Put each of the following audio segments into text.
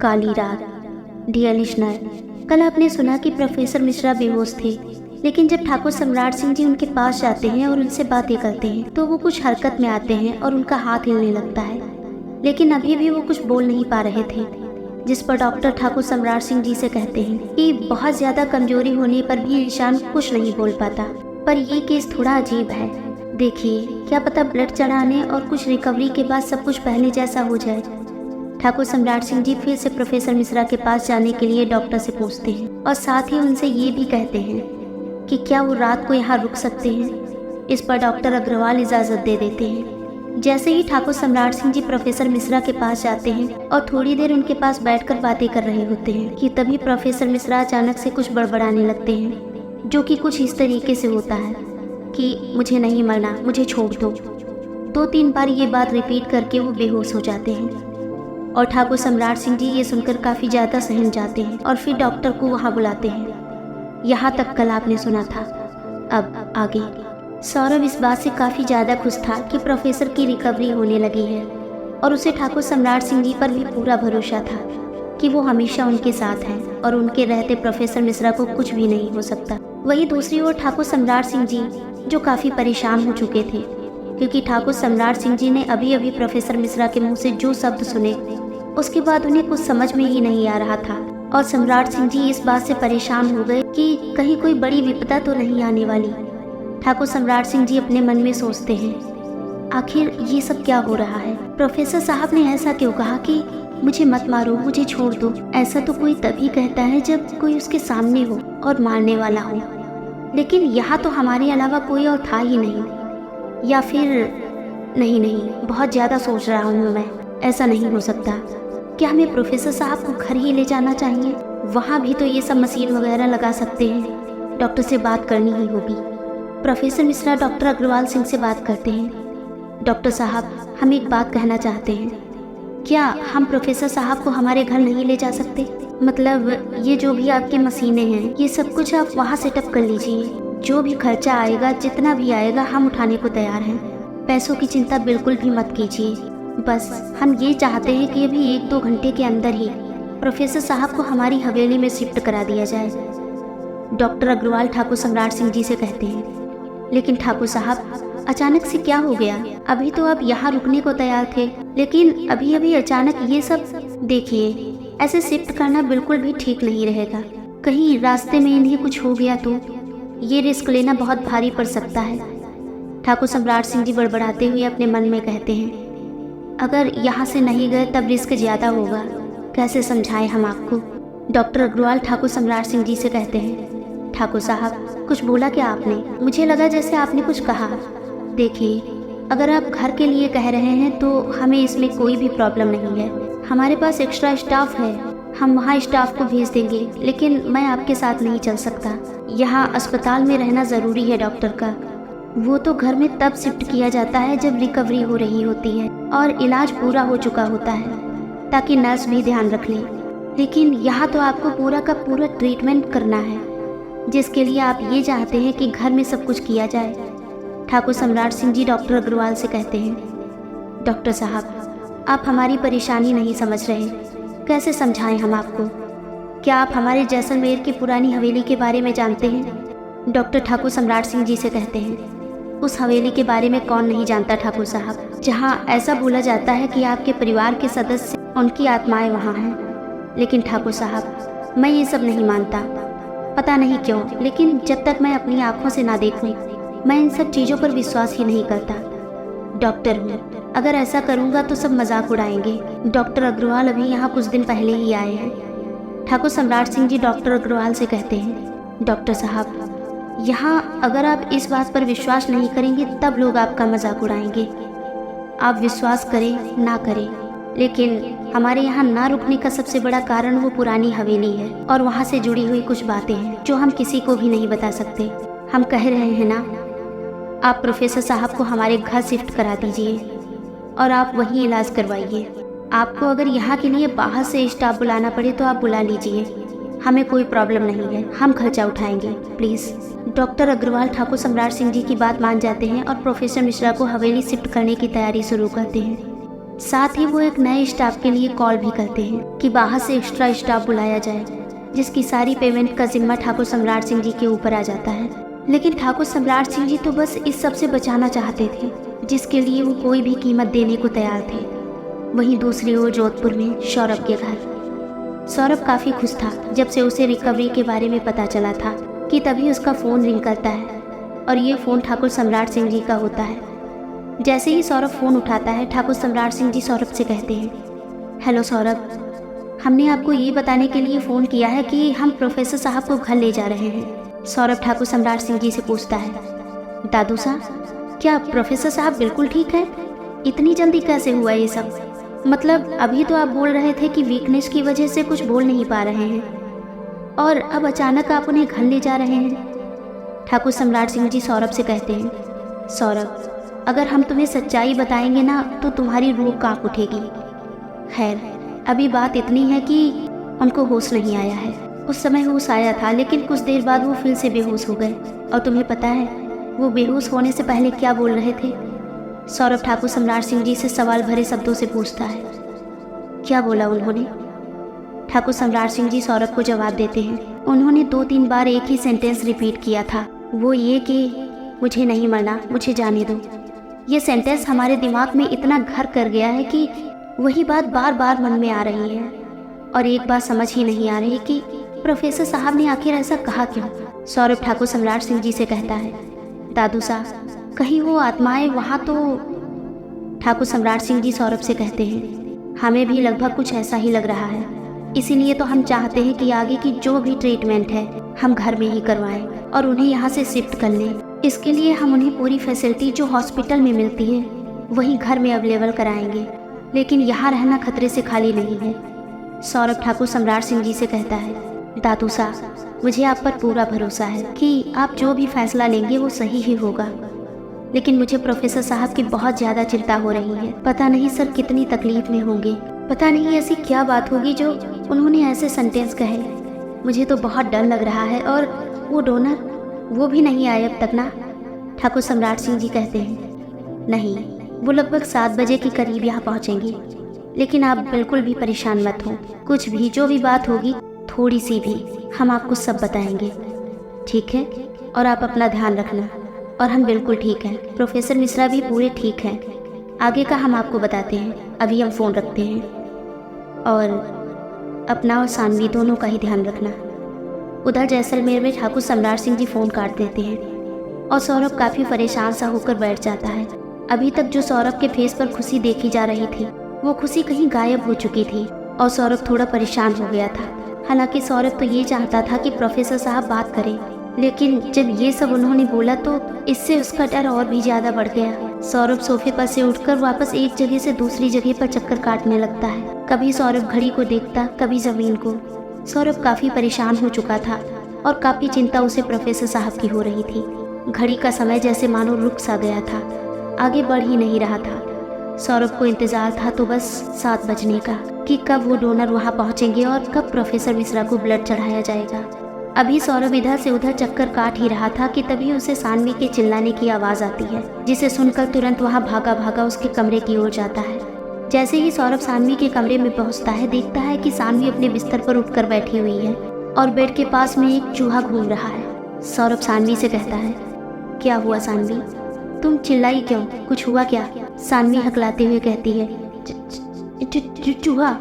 काली रात। Dear listener, कल आपने सुना कि प्रोफेसर मिश्रा बेहोश थे, लेकिन जब ठाकुर सम्राट सिंह जी उनके पास जाते हैं और उनसे बातें करते हैं तो वो कुछ हरकत में आते हैं और उनका हाथ हिलने लगता है, लेकिन अभी भी वो कुछ बोल नहीं पा रहे थे। जिस पर डॉक्टर ठाकुर सम्राट सिंह जी से कहते हैं कि बहुत ज़्यादा कमजोरी होने पर भी इंसान कुछ नहीं बोल पाता। पर ये केस थोड़ा अजीब है। देखिए, क्या पता ब्लड चढ़ाने और कुछ रिकवरी के बाद सब कुछ पहले जैसा हो जाए। ठाकुर सम्राट सिंह जी फिर से प्रोफेसर मिश्रा के पास जाने के लिए डॉक्टर से पूछते हैं और साथ ही उनसे ये भी कहते हैं कि क्या वो रात को यहाँ रुक सकते हैं। इस पर डॉक्टर अग्रवाल इजाज़त दे देते हैं। जैसे ही ठाकुर सम्राट सिंह जी प्रोफेसर मिश्रा के पास जाते हैं और थोड़ी देर उनके पास बैठकर बातें कर रहे होते हैं कि तभी प्रोफेसर मिश्रा अचानक से कुछ बड़बड़ाने लगते हैं, जो कि कुछ इस तरीके से होता है कि मुझे नहीं मरना, मुझे छोड़ दो। 2-3 बार ये बात रिपीट करके वो बेहोश हो जाते हैं और ठाकुर सम्राट सिंह जी ये सुनकर काफ़ी ज़्यादा सहम जाते हैं और फिर डॉक्टर को वहाँ बुलाते हैं। यहाँ तक कल आपने सुना था, अब आगे। सौरभ इस बात से काफ़ी ज़्यादा खुश था कि प्रोफेसर की रिकवरी होने लगी है और उसे ठाकुर सम्राट सिंह जी पर भी पूरा भरोसा था कि वो हमेशा उनके साथ हैं और उनके रहते प्रोफेसर मिश्रा को कुछ भी नहीं हो सकता। वहीं दूसरी ओर ठाकुर सम्राट सिंह जी जो काफ़ी परेशान हो चुके थे, क्योंकि ठाकुर सम्राट सिंह जी ने अभी अभी प्रोफेसर मिश्रा के मुंह से जो शब्द सुने उसके बाद उन्हें कुछ समझ में ही नहीं आ रहा था और सम्राट सिंह जी इस बात से परेशान हो गए कि कहीं कोई बड़ी विपदा तो नहीं आने वाली। ठाकुर सम्राट सिंह जी अपने मन में सोचते हैं, आखिर ये सब क्या हो रहा है। प्रोफेसर साहब ने ऐसा क्यों कहा कि मुझे मत मारो, मुझे छोड़ दो। ऐसा तो कोई तभी कहता है जब कोई उसके सामने हो और मारने वाला हो, लेकिन यहाँ तो हमारे अलावा कोई और था ही नहीं। या फिर नहीं, बहुत ज़्यादा सोच रहा हूँ मैं, ऐसा नहीं हो सकता। क्या हमें प्रोफेसर साहब को घर ही ले जाना चाहिए? वहाँ भी तो ये सब मशीन वगैरह लगा सकते हैं। डॉक्टर से बात करनी ही होगी। प्रोफेसर मिश्रा डॉक्टर अग्रवाल सिंह से बात करते हैं। डॉक्टर साहब, हम एक बात कहना चाहते हैं। क्या हम प्रोफेसर साहब को हमारे घर नहीं ले जा सकते? मतलब ये जो भी आपकी मशीनें हैं, ये सब कुछ आप वहाँ सेटअप कर लीजिए। जो भी खर्चा आएगा, जितना भी आएगा, हम उठाने को तैयार हैं। पैसों की चिंता बिल्कुल भी मत कीजिए। बस हम ये चाहते हैं कि अभी 1-2 घंटे के अंदर ही प्रोफेसर साहब को हमारी हवेली में शिफ्ट करा दिया जाए। डॉक्टर अग्रवाल ठाकुर सम्राट सिंह जी से कहते हैं, लेकिन ठाकुर साहब, अचानक से क्या हो गया? अभी तो आप यहाँ रुकने को तैयार थे, लेकिन अभी अभी अचानक ये सब। देखिए, ऐसे शिफ्ट करना बिल्कुल भी ठीक नहीं रहेगा। कहीं रास्ते में इन्हें कुछ हो गया तो ये रिस्क लेना बहुत भारी पड़ सकता है। ठाकुर सम्राट सिंह जी बड़बड़ाते हुए अपने मन में कहते हैं, अगर यहाँ से नहीं गए तब रिस्क ज़्यादा होगा। कैसे समझाएं हम आपको? डॉक्टर अग्रवाल ठाकुर सम्राट सिंह जी से कहते हैं, ठाकुर साहब, कुछ बोला क्या आपने? मुझे लगा जैसे आपने कुछ कहा। देखिए, अगर आप घर के लिए कह रहे हैं तो हमें इसमें कोई भी प्रॉब्लम नहीं है। हमारे पास एक्स्ट्रा स्टाफ है, हम वहाँ स्टाफ को भेज देंगे, लेकिन मैं आपके साथ नहीं चल सकता। यहाँ अस्पताल में रहना ज़रूरी है डॉक्टर का। वो तो घर में तब शिफ्ट किया जाता है जब रिकवरी हो रही होती है और इलाज पूरा हो चुका होता है, ताकि नर्स भी ध्यान रख ले। लेकिन यहाँ तो आपको पूरा का पूरा ट्रीटमेंट करना है, जिसके लिए आप ये चाहते हैं कि घर में सब कुछ किया जाए। ठाकुर सम्राट सिंह जी डॉक्टर अग्रवाल से कहते हैं, डॉक्टर साहब, आप हमारी परेशानी नहीं समझ रहे। कैसे समझाएं हम आपको? क्या आप हमारे जैसलमेर की पुरानी हवेली के बारे में जानते हैं? डॉक्टर ठाकुर सम्राट सिंह जी से कहते हैं, उस हवेली के बारे में कौन नहीं जानता ठाकुर साहब, जहाँ ऐसा बोला जाता है कि आपके परिवार के सदस्य, उनकी आत्माएं वहाँ हैं। लेकिन ठाकुर साहब, मैं ये सब नहीं मानता। पता नहीं क्यों, लेकिन जब तक मैं अपनी आंखों से ना देखूं, मैं इन सब चीज़ों पर विश्वास ही नहीं करता। डॉक्टर हूँ, अगर ऐसा करूँगा तो सब मजाक उड़ाएंगे। डॉक्टर अग्रवाल अभी यहाँ कुछ दिन पहले ही आए हैं। ठाकुर सम्राट सिंह जी डॉक्टर अग्रवाल से कहते हैं, डॉक्टर साहब, यहाँ अगर आप इस बात पर विश्वास नहीं करेंगे तब लोग आपका मजाक उड़ाएंगे। आप विश्वास करें ना करें, लेकिन हमारे यहाँ ना रुकने का सबसे बड़ा कारण वो पुरानी हवेली है और वहाँ से जुड़ी हुई कुछ बातें हैं जो हम किसी को भी नहीं बता सकते। हम कह रहे हैं ना, आप प्रोफेसर साहब को हमारे घर शिफ्ट करा दीजिए और आप वहीं इलाज करवाइए। आपको अगर यहाँ के लिए बाहर से स्टाफ बुलाना पड़े तो आप बुला लीजिए, हमें कोई प्रॉब्लम नहीं है, हम खर्चा उठाएंगे, प्लीज़। डॉक्टर अग्रवाल ठाकुर सम्राट सिंह जी की बात मान जाते हैं और प्रोफेसर मिश्रा को हवेली शिफ्ट करने की तैयारी शुरू करते हैं। साथ ही वो एक नए स्टाफ के लिए कॉल भी करते हैं कि बाहर से एक्स्ट्रा स्टाफ बुलाया जाए, जिसकी सारी पेमेंट का जिम्मा ठाकुर सम्राट सिंह जी के ऊपर आ जाता है। लेकिन ठाकुर सम्राट सिंह जी तो बस इस सब से बचाना चाहते थे, जिसके लिए वो कोई भी कीमत देने को तैयार थे। वहीं दूसरी ओर जोधपुर में सौरभ के घर। सौरभ काफ़ी खुश था जब से उसे रिकवरी के बारे में पता चला था कि तभी उसका फ़ोन रिंग करता है और ये फ़ोन ठाकुर सम्राट सिंह जी का होता है। जैसे ही सौरभ फ़ोन उठाता है, ठाकुर सम्राट सिंह जी सौरभ से कहते हैं, हेलो सौरभ, हमने आपको ये बताने के लिए फ़ोन किया है कि हम प्रोफेसर साहब को घर ले जा रहे हैं। सौरभ ठाकुर सम्राट सिंह जी से पूछता है, दादू साहब, क्या प्रोफेसर साहब बिल्कुल ठीक है? इतनी जल्दी कैसे हुआ ये सब? मतलब अभी तो आप बोल रहे थे कि वीकनेस की वजह से कुछ बोल नहीं पा रहे हैं, और अब अचानक आप उन्हें घर ले जा रहे हैं। ठाकुर सम्राट सिंह जी सौरभ से कहते हैं, सौरभ, अगर हम तुम्हें सच्चाई बताएंगे ना तो तुम्हारी रूह कांप उठेगी। खैर, अभी बात इतनी है कि उनको होश नहीं आया है। उस समय होश आया था, लेकिन कुछ देर बाद वो फिर से बेहोश हो गए। और तुम्हें पता है वो बेहोश होने से पहले क्या बोल रहे थे? सौरभ ठाकुर सम्राट सिंह जी से सवाल भरे शब्दों से पूछता है, क्या बोला उन्होंने? ठाकुर सम्राट सिंह जी सौरभ को जवाब देते हैं, उन्होंने 2-3 बार एक ही सेंटेंस रिपीट किया था, वो ये कि मुझे नहीं मरना, मुझे जाने दो। ये सेंटेंस हमारे दिमाग में इतना घर कर गया है कि वही बात बार बार मन में आ रही है, और एक बात समझ ही नहीं आ रही कि प्रोफेसर साहब ने आखिर ऐसा कहा क्यों। सौरभ ठाकुर सम्राट सिंह जी से कहता है, दादू साहब, कहीं वो आत्माएं वहाँ तो। ठाकुर सम्राट सिंह जी सौरभ से कहते हैं, हमें भी लगभग कुछ ऐसा ही लग रहा है, इसीलिए तो हम चाहते हैं कि आगे की जो भी ट्रीटमेंट है हम घर में ही करवाएं और उन्हें यहाँ से शिफ्ट कर लें। इसके लिए हम उन्हें पूरी फैसिलिटी जो हॉस्पिटल में मिलती है वही घर में अवेलेबल कराएंगे, लेकिन यहाँ रहना खतरे से खाली नहीं है। सौरभ ठाकुर सम्राट सिंह जी से कहता है, दादू साहब, मुझे आप पर पूरा भरोसा है कि आप जो भी फैसला लेंगे वो सही ही होगा, लेकिन मुझे प्रोफेसर साहब की बहुत ज़्यादा चिंता हो रही है। पता नहीं सर कितनी तकलीफ में होंगे, पता नहीं ऐसी क्या बात होगी जो उन्होंने ऐसे सेंटेंस कहे। मुझे तो बहुत डर लग रहा है। और वो डोनर, वो भी नहीं आए अब तक ना? ठाकुर सम्राट सिंह जी कहते हैं, नहीं, वो लगभग 7 बजे के करीब यहाँ पहुँचेंगे, लेकिन आप बिल्कुल भी परेशान मत हो। कुछ भी, जो भी बात होगी, थोड़ी सी भी, हम आपको सब बताएंगे, ठीक है? और आप अपना ध्यान रखना। और हम बिल्कुल ठीक हैं, प्रोफेसर मिश्रा भी पूरे ठीक हैं। आगे का हम आपको बताते हैं, अभी हम फ़ोन रखते हैं। और अपना और सानवी दोनों का ही ध्यान रखना। उधर जैसलमेर में ठाकुर सम्राट सिंह जी फ़ोन काट देते हैं और सौरभ काफ़ी परेशान सा होकर बैठ जाता है। अभी तक जो सौरभ के फेस पर खुशी देखी जा रही थी वो खुशी कहीं गायब हो चुकी थी और सौरभ थोड़ा परेशान हो गया था। हालांकि सौरभ तो ये चाहता था कि प्रोफेसर साहब बात करें, लेकिन जब ये सब उन्होंने बोला तो इससे उसका डर और भी ज़्यादा बढ़ गया। सौरभ सोफे पर से उठकर वापस एक जगह से दूसरी जगह पर चक्कर काटने लगता है। कभी सौरभ घड़ी को देखता, कभी ज़मीन को। सौरभ काफ़ी परेशान हो चुका था और काफ़ी चिंता उसे प्रोफेसर साहब की हो रही थी। घड़ी का समय जैसे मानो रुक सा गया था, आगे बढ़ ही नहीं रहा था। सौरभ को इंतज़ार था तो बस 7 बजने का, कि कब वो डोनर वहाँ पहुँचेंगे और कब प्रोफेसर मिश्रा को ब्लड चढ़ाया जाएगा। अभी सौरभ इधर से उधर चक्कर काट ही रहा था कि तभी उसे सानवी के चिल्लाने की आवाज़ आती है, जिसे सुनकर तुरंत वहाँ भागा भागा उसके कमरे की ओर जाता है। जैसे ही सौरभ सानवी के कमरे में पहुँचता है, देखता है कि सानवी अपने बिस्तर पर उठकर बैठी हुई है और बेड के पास में एक चूहा घूम रहा है। सौरभ सानवी से कहता है, क्या हुआ सानवी, तुम चिल्लाई क्यों, कुछ हुआ क्या? सानवी हकलाते हुए कहती है, चूहा।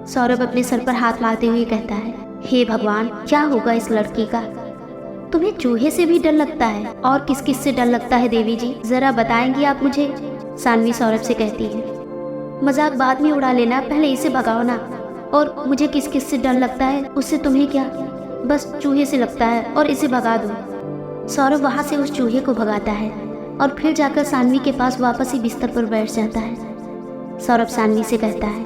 सौरभ अपने सर पर हाथ मारते हुए कहता है, हे भगवान, क्या होगा इस लड़की का? तुम्हें चूहे से भी डर लगता है? और किस किस से डर लगता है देवी जी, जरा बताएंगी आप मुझे? सानवी सौरभ से कहती है, मजाक बाद में उड़ा लेना, पहले इसे भगाओ ना। और मुझे किस किस से डर लगता है, उससे तुम्हें क्या? बस चूहे से लगता है और इसे भगा दो। सौरभ वहाँ से उस चूहे को भगाता है और फिर जाकर सानवी के पास वापस ही बिस्तर पर बैठ जाता है। सौरभ सानवी से कहता है,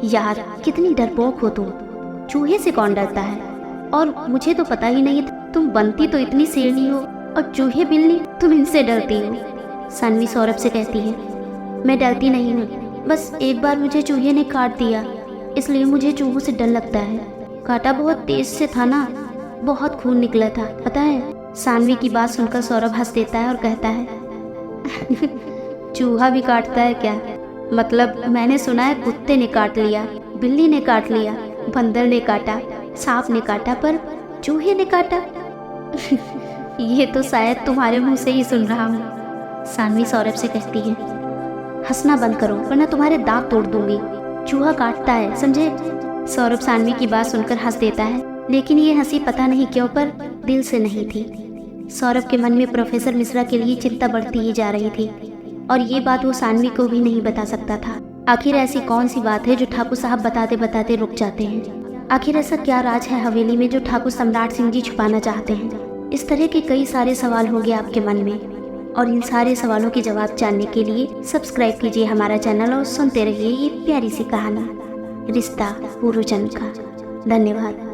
यार कितनी डरपोक हो तुम, चूहे से कौन डरता है? और मुझे तो पता ही नहीं, तुम बनती तो इतनी शेरनी हो और चूहे बिल्ली तुम इनसे डरती हो। सानवी सौरभ से कहती है, मैं डरती नहीं हूँ, बस एक बार मुझे चूहे ने काट दिया, इसलिए मुझे चूहों से डर लगता है। काटा बहुत तेज से था ना, बहुत खून निकला था, पता है? सानवी की बात सुनकर सौरभ हंस देता है और कहता है, चूहा भी काटता है क्या? मतलब मैंने सुना है कुत्ते ने काट लिया, बिल्ली ने काट लिया, बंदर ने काटा, सांप ने काटा, पर चूहे ने काटा। ये तो शायद तुम्हारे मुंह से ही सुन रहा हूँ। सानवी सौरभ से कहती है, हंसना बंद करो वरना तुम्हारे दांत तोड़ दूंगी। चूहा काटता है, समझे? सौरभ सानवी की बात सुनकर हंस देता है, लेकिन ये हंसी पता नहीं क्यों पर दिल से नहीं थी। सौरभ के मन में प्रोफेसर मिश्रा के लिए चिंता बढ़ती ही जा रही थी और ये बात वो सानवी को भी नहीं बता सकता था। आखिर ऐसी कौन सी बात है जो ठाकुर साहब बताते बताते रुक जाते हैं? आखिर ऐसा क्या राज है हवेली में जो ठाकुर सम्राट सिंह जी छुपाना चाहते हैं? इस तरह के कई सारे सवाल होंगे आपके मन में, और इन सारे सवालों के जवाब जानने के लिए सब्सक्राइब कीजिए हमारा चैनल और सुनते रहिए ये प्यारी सी कहानी रिश्ता पूर्वजन्म का। धन्यवाद।